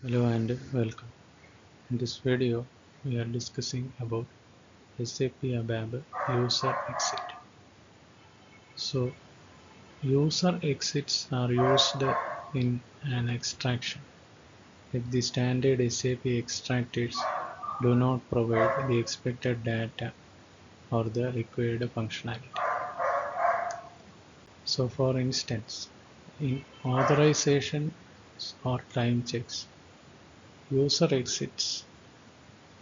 Hello and welcome. In this video, we are discussing about SAP ABAP user exit. So, user exits are used in an extraction if the standard SAP extractors do not provide the expected data or the required functionality. So, for instance, in authorizations or time checks, user exits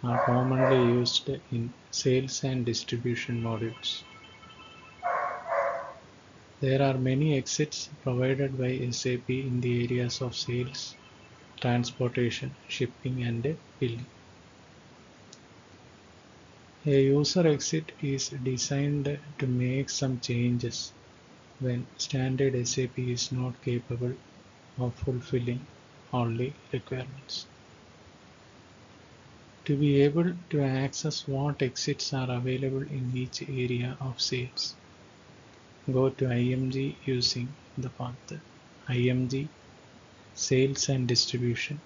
are commonly used in sales and distribution modules. There are many exits provided by SAP in the areas of sales, transportation, shipping, and billing. A user exit is designed to make some changes when standard SAP is not capable of fulfilling all the requirements. To be able to access what exits are available in each area of sales, go to IMG using the path IMG Sales and Distribution,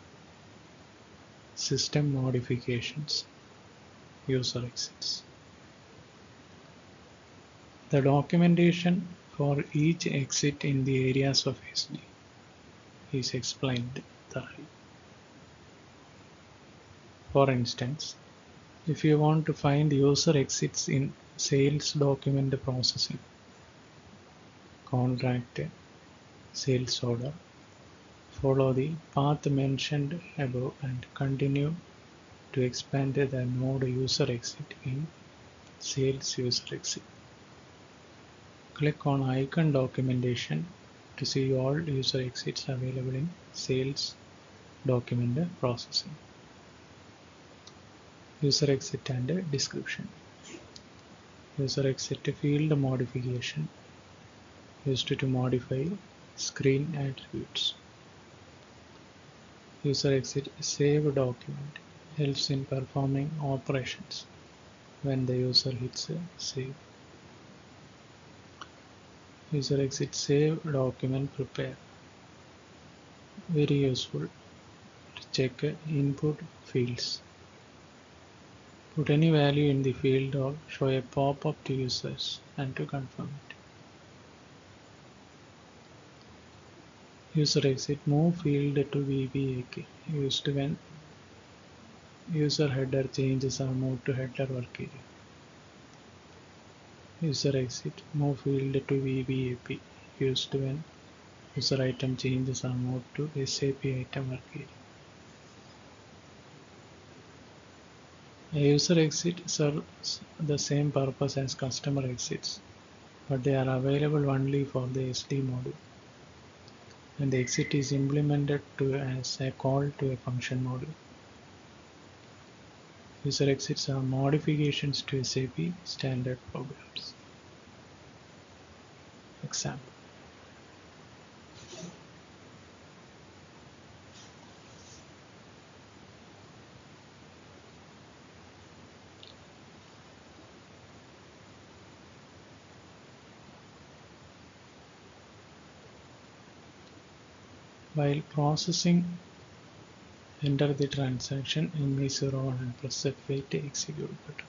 System Modifications, User Exits. The documentation for each exit in the areas of SD is explained thoroughly. For instance, if you want to find user exits in sales document processing, contract, sales order, follow the path mentioned above and continue to expand the node user exit in sales user exit. Click on icon documentation to see all user exits available in sales document processing. User exit and description. User exit field modification used to modify screen attributes. User exit save document helps in performing operations when the user hits save. User exit save document prepare. Very useful to check input fields. Put any value in the field or show a pop-up to users and to confirm it. User exit move field to VBAK used when user header changes are moved to header work area. User exit move field to VBAP used when user item changes are moved to SAP item work area. A user exit serves the same purpose as customer exits, but they are available only for the SD module, and the exit is implemented as a call to a function module. User exits are modifications to SAP standard programs. Example. While processing, enter the transaction ME01 and press F8 to execute button.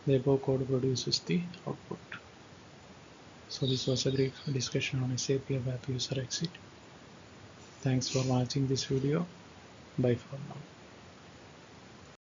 The above code produces the output. So this was a brief discussion on SAP ABAP user exit. Thanks for watching this video. Bye for now.